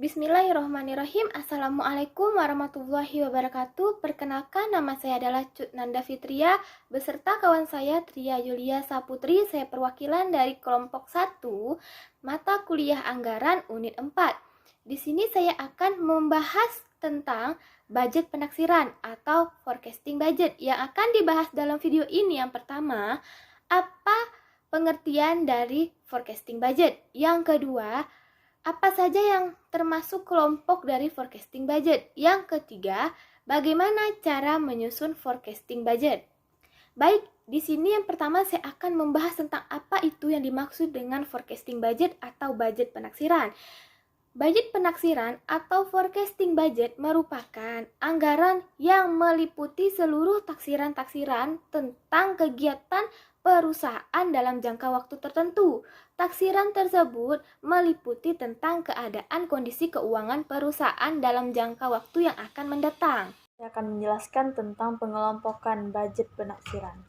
Bismillahirrahmanirrahim. Assalamualaikum warahmatullahi wabarakatuh. Perkenalkan, nama saya adalah Cut Nanda Fitria beserta kawan saya Tria Yulia Saputri. Saya perwakilan dari kelompok 1 mata kuliah anggaran unit 4. Di sini saya akan membahas tentang budget penaksiran atau forecasting budget. Yang akan dibahas dalam video ini yang pertama, apa pengertian dari forecasting budget? Yang kedua, apa saja yang termasuk kelompok dari forecasting budget? Yang ketiga, bagaimana cara menyusun forecasting budget? Baik, di sini yang pertama saya akan membahas tentang apa itu yang dimaksud dengan forecasting budget atau budget penaksiran. Budget penaksiran atau forecasting budget merupakan anggaran yang meliputi seluruh taksiran-taksiran tentang kegiatan perusahaan dalam jangka waktu tertentu. Taksiran tersebut meliputi tentang keadaan kondisi keuangan perusahaan dalam jangka waktu yang akan mendatang. Saya akan menjelaskan tentang pengelompokan budget penaksiran.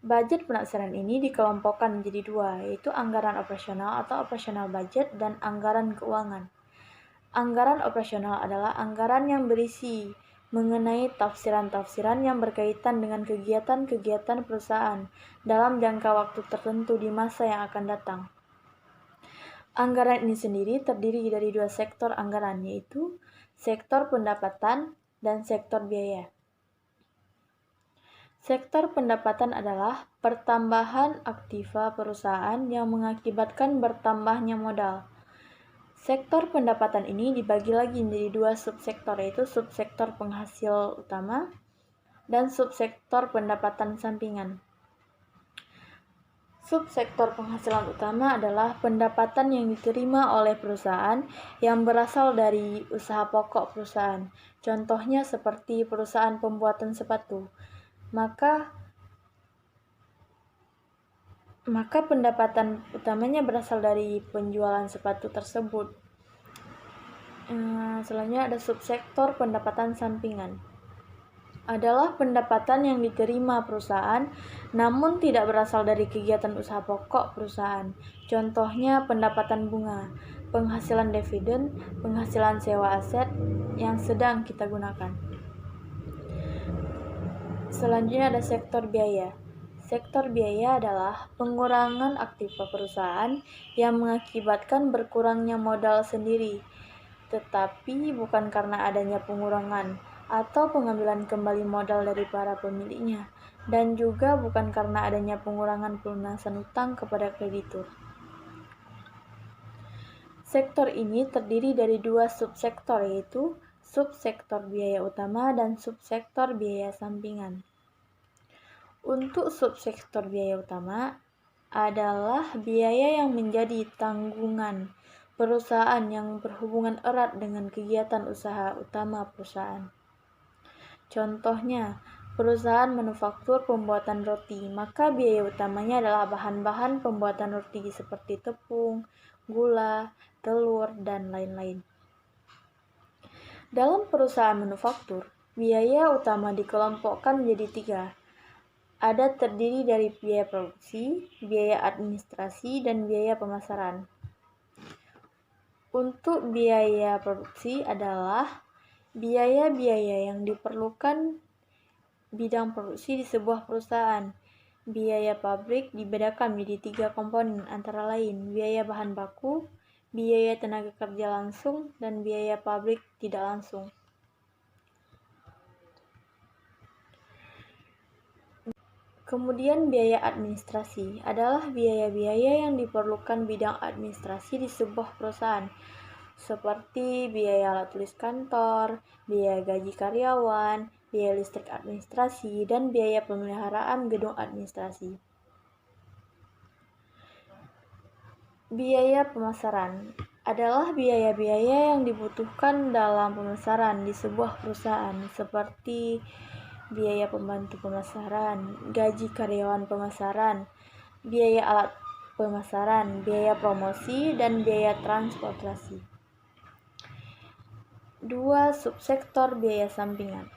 Budget penaksiran ini dikelompokkan menjadi dua, yaitu anggaran operasional atau operational budget dan anggaran keuangan. Anggaran operasional adalah anggaran yang berisi mengenai tafsiran-tafsiran yang berkaitan dengan kegiatan-kegiatan perusahaan dalam jangka waktu tertentu di masa yang akan datang. Anggaran ini sendiri terdiri dari dua sektor anggaran, yaitu sektor pendapatan dan sektor biaya. Sektor pendapatan adalah pertambahan aktiva perusahaan yang mengakibatkan bertambahnya modal. Sektor pendapatan ini dibagi lagi menjadi dua subsektor, yaitu subsektor penghasil utama dan subsektor pendapatan sampingan. Subsektor penghasilan utama adalah pendapatan yang diterima oleh perusahaan yang berasal dari usaha pokok perusahaan. Contohnya seperti perusahaan pembuatan sepatu. Maka pendapatan utamanya berasal dari penjualan sepatu tersebut. Selanjutnya ada subsektor pendapatan sampingan. Adalah pendapatan yang diterima perusahaan namun tidak berasal dari kegiatan usaha pokok perusahaan. Contohnya pendapatan bunga, penghasilan dividen, penghasilan sewa aset yang sedang kita gunakan. Selanjutnya ada sektor biaya. Sektor biaya adalah pengurangan aktiva perusahaan yang mengakibatkan berkurangnya modal sendiri, tetapi bukan karena adanya pengurangan atau pengambilan kembali modal dari para pemiliknya, dan juga bukan karena adanya pengurangan pelunasan utang kepada kreditur. Sektor ini terdiri dari dua subsektor, yaitu subsektor biaya utama dan subsektor biaya sampingan. Untuk subsektor biaya utama adalah biaya yang menjadi tanggungan perusahaan yang berhubungan erat dengan kegiatan usaha utama perusahaan. Contohnya, perusahaan manufaktur pembuatan roti, maka biaya utamanya adalah bahan-bahan pembuatan roti seperti tepung, gula, telur, dan lain-lain. Dalam perusahaan manufaktur, biaya utama dikelompokkan menjadi tiga. Ada terdiri dari biaya produksi, biaya administrasi, dan biaya pemasaran. Untuk biaya produksi adalah biaya-biaya yang diperlukan bidang produksi di sebuah perusahaan. Biaya pabrik dibedakan menjadi tiga komponen, antara lain biaya bahan baku, biaya tenaga kerja langsung, dan biaya pabrik tidak langsung. Kemudian biaya administrasi adalah biaya-biaya yang diperlukan bidang administrasi di sebuah perusahaan, seperti biaya alat tulis kantor, biaya gaji karyawan, biaya listrik administrasi, dan biaya pemeliharaan gedung administrasi. Biaya pemasaran adalah biaya-biaya yang dibutuhkan dalam pemasaran di sebuah perusahaan, seperti biaya pembantu pemasaran, gaji karyawan pemasaran, biaya alat pemasaran, biaya promosi, dan biaya transportasi. Dua subsektor biaya sampingan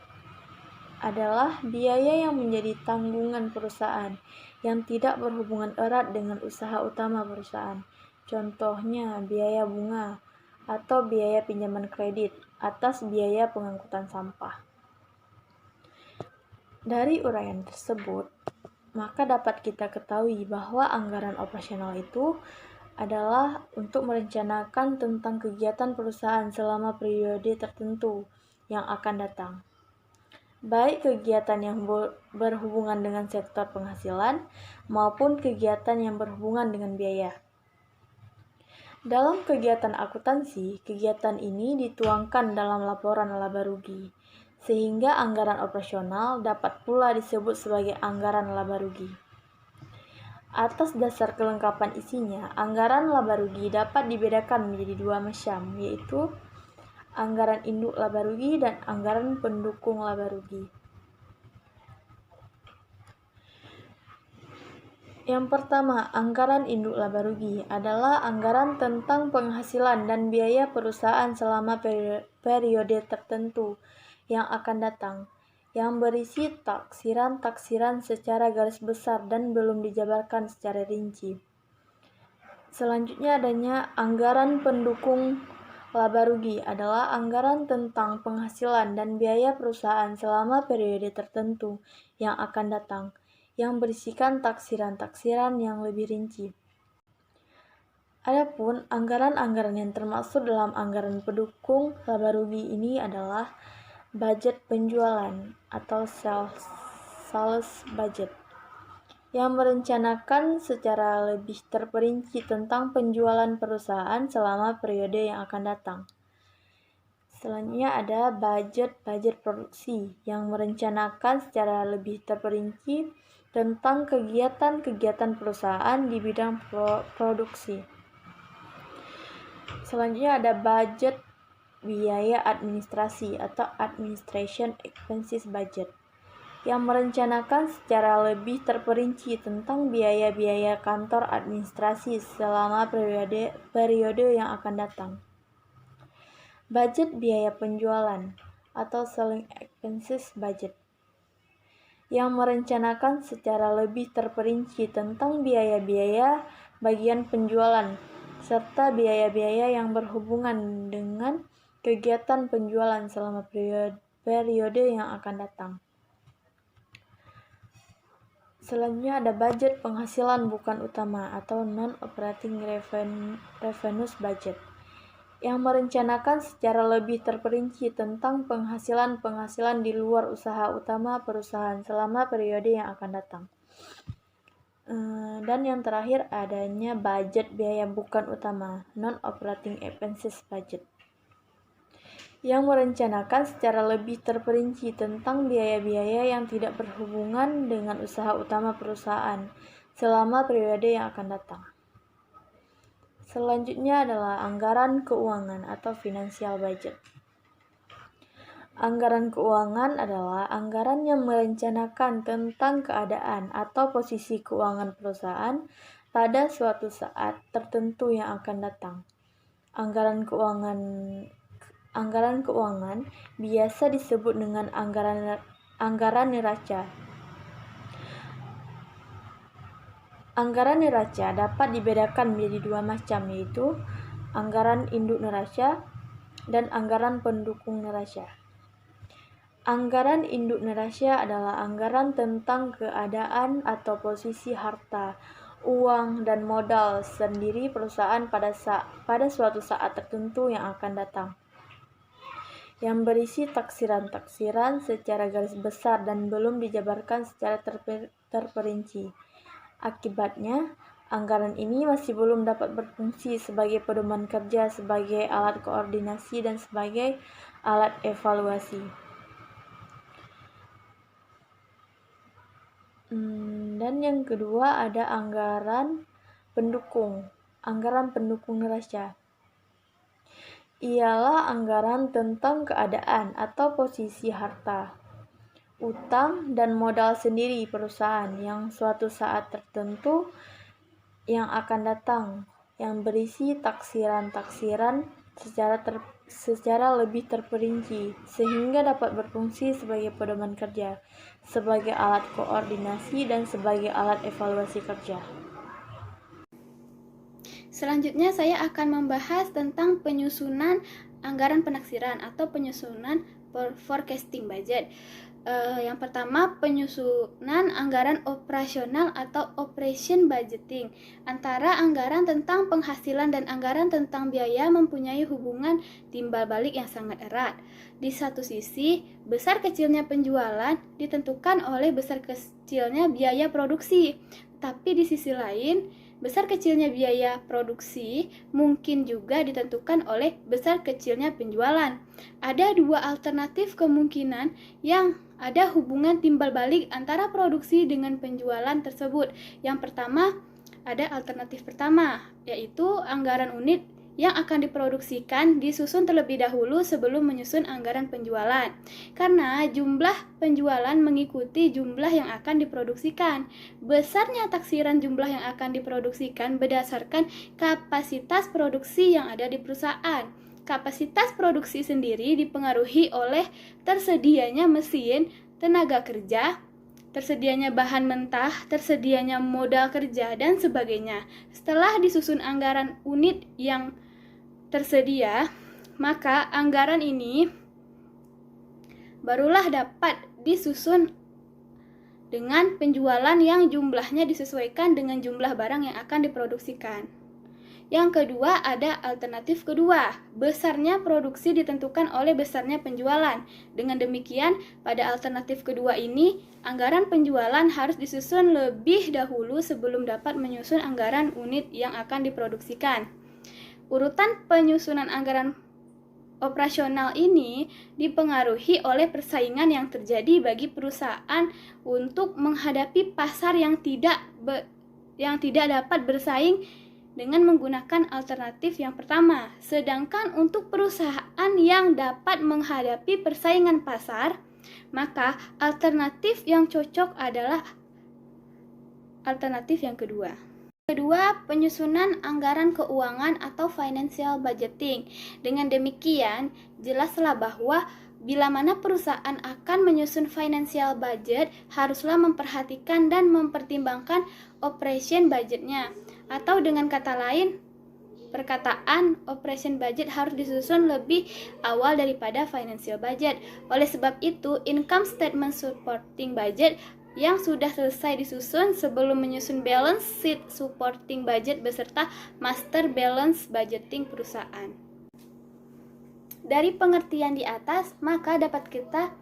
adalah biaya yang menjadi tanggungan perusahaan yang tidak berhubungan erat dengan usaha utama perusahaan. Contohnya biaya bunga, atau biaya pinjaman kredit atas biaya pengangkutan sampah. Dari uraian tersebut, maka dapat kita ketahui bahwa anggaran operasional itu adalah untuk merencanakan tentang kegiatan perusahaan selama periode tertentu yang akan datang. Baik kegiatan yang berhubungan dengan sektor penghasilan maupun kegiatan yang berhubungan dengan biaya. Dalam kegiatan akuntansi, kegiatan ini dituangkan dalam laporan laba rugi, sehingga anggaran operasional dapat pula disebut sebagai anggaran laba rugi. Atas dasar kelengkapan isinya, anggaran laba rugi dapat dibedakan menjadi dua macam, yaitu anggaran induk laba rugi dan anggaran pendukung laba rugi. Yang pertama, anggaran induk laba rugi adalah anggaran tentang penghasilan dan biaya perusahaan selama periode tertentu yang akan datang, yang berisi taksiran-taksiran secara garis besar dan belum dijabarkan secara rinci. Selanjutnya adanya anggaran pendukung laba rugi adalah anggaran tentang penghasilan dan biaya perusahaan selama periode tertentu yang akan datang, yang berisikan taksiran-taksiran yang lebih rinci. Adapun anggaran-anggaran yang termasuk dalam anggaran pendukung laba rugi ini adalah budget penjualan atau sales budget, yang merencanakan secara lebih terperinci tentang penjualan perusahaan selama periode yang akan datang. Selanjutnya ada budget produksi, yang merencanakan secara lebih terperinci tentang kegiatan-kegiatan perusahaan di bidang produksi. Selanjutnya ada budget biaya administrasi atau administration expenses budget, yang merencanakan secara lebih terperinci tentang biaya-biaya kantor administrasi selama periode yang akan datang. Budget biaya penjualan atau selling expenses budget, yang merencanakan secara lebih terperinci tentang biaya-biaya bagian penjualan serta biaya-biaya yang berhubungan dengan kegiatan penjualan selama periode yang akan datang. Selanjutnya ada budget penghasilan bukan utama atau non-operating revenues budget, yang merencanakan secara lebih terperinci tentang penghasilan-penghasilan di luar usaha utama perusahaan selama periode yang akan datang. Dan yang terakhir adanya budget biaya bukan utama, non-operating expenses budget, yang merencanakan secara lebih terperinci tentang biaya-biaya yang tidak berhubungan dengan usaha utama perusahaan selama periode yang akan datang. Selanjutnya adalah anggaran keuangan atau financial budget. Anggaran keuangan adalah anggaran yang merencanakan tentang keadaan atau posisi keuangan perusahaan pada suatu saat tertentu yang akan datang. Anggaran keuangan biasa disebut dengan anggaran neraca. Anggaran neraca dapat dibedakan menjadi dua macam, yaitu anggaran induk neraca dan anggaran pendukung neraca. Anggaran induk neraca adalah anggaran tentang keadaan atau posisi harta, uang, dan modal sendiri perusahaan pada suatu saat tertentu yang akan datang, yang berisi taksiran-taksiran secara garis besar dan belum dijabarkan secara terperinci. Akibatnya, anggaran ini masih belum dapat berfungsi sebagai pedoman kerja, sebagai alat koordinasi, dan sebagai alat evaluasi. Dan yang kedua ada anggaran pendukung neraca. Ialah anggaran tentang keadaan atau posisi harta, utang, dan modal sendiri perusahaan yang suatu saat tertentu yang akan datang, yang berisi taksiran-taksiran secara lebih terperinci sehingga dapat berfungsi sebagai pedoman kerja, sebagai alat koordinasi, dan sebagai alat evaluasi kerja. Selanjutnya saya akan membahas tentang penyusunan anggaran penaksiran atau penyusunan forecasting budget. Yang pertama, penyusunan anggaran operasional atau operation budgeting. Antara anggaran tentang penghasilan dan anggaran tentang biaya mempunyai hubungan timbal balik yang sangat erat. Di satu sisi, besar kecilnya penjualan ditentukan oleh besar kecilnya biaya produksi. Tapi di sisi lain, besar kecilnya biaya produksi mungkin juga ditentukan oleh besar kecilnya penjualan. Ada dua alternatif kemungkinan yang ada hubungan timbal balik antara produksi dengan penjualan tersebut. Yang pertama, ada alternatif pertama, yaitu anggaran unit yang akan diproduksikan disusun terlebih dahulu sebelum menyusun anggaran penjualan. Karena jumlah penjualan mengikuti jumlah yang akan diproduksikan. Besarnya taksiran jumlah yang akan diproduksikan berdasarkan kapasitas produksi yang ada di perusahaan. Kapasitas produksi sendiri dipengaruhi oleh tersedianya mesin, tenaga kerja, tersedianya bahan mentah, tersedianya modal kerja, dan sebagainya. Setelah disusun anggaran unit yang tersedia, maka anggaran ini barulah dapat disusun dengan penjualan yang jumlahnya disesuaikan dengan jumlah barang yang akan diproduksikan. Yang kedua, ada alternatif kedua, besarnya produksi ditentukan oleh besarnya penjualan. Dengan demikian, pada alternatif kedua ini, anggaran penjualan harus disusun lebih dahulu sebelum dapat menyusun anggaran unit yang akan diproduksikan. Urutan penyusunan anggaran operasional ini dipengaruhi oleh persaingan yang terjadi bagi perusahaan untuk menghadapi pasar yang tidak dapat bersaing dengan menggunakan alternatif yang pertama. Sedangkan untuk perusahaan yang dapat menghadapi persaingan pasar, maka alternatif yang cocok adalah alternatif yang kedua. Kedua, penyusunan anggaran keuangan atau financial budgeting. Dengan demikian, jelaslah bahwa bila mana perusahaan akan menyusun financial budget, haruslah memperhatikan dan mempertimbangkan operation budgetnya. Atau dengan kata lain, perkataan operation budget harus disusun lebih awal daripada financial budget. Oleh sebab itu, income statement supporting budget yang sudah selesai disusun sebelum menyusun balance sheet supporting budget beserta master balance budgeting perusahaan. Dari pengertian di atas, maka dapat kita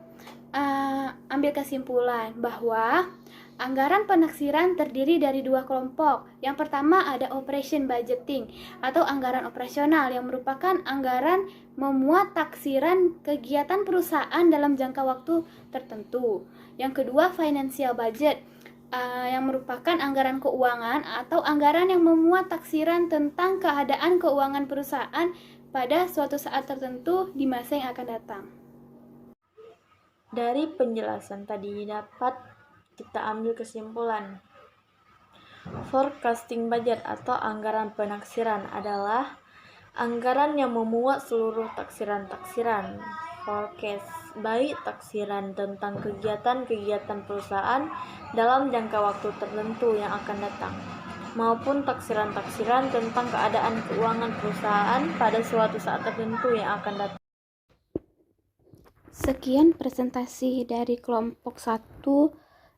ambil kesimpulan bahwa anggaran penaksiran terdiri dari dua kelompok. Yang pertama ada operation budgeting atau anggaran operasional yang merupakan anggaran memuat taksiran kegiatan perusahaan dalam jangka waktu tertentu. Yang kedua financial budget yang merupakan anggaran keuangan atau anggaran yang memuat taksiran tentang keadaan keuangan perusahaan pada suatu saat tertentu di masa yang akan datang. Dari penjelasan tadi dapat kita ambil kesimpulan. Forecasting budget atau anggaran penaksiran adalah anggaran yang memuat seluruh taksiran-taksiran, forecast, baik taksiran tentang kegiatan-kegiatan perusahaan dalam jangka waktu tertentu yang akan datang, maupun taksiran-taksiran tentang keadaan keuangan perusahaan pada suatu saat tertentu yang akan datang. Sekian presentasi dari kelompok 1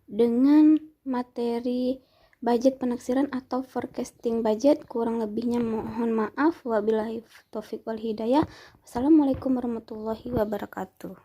dengan materi budget penaksiran atau forecasting budget. Kurang lebihnya mohon maaf. Wabillahi taufiq wal hidayah. Wassalamualaikum warahmatullahi wabarakatuh.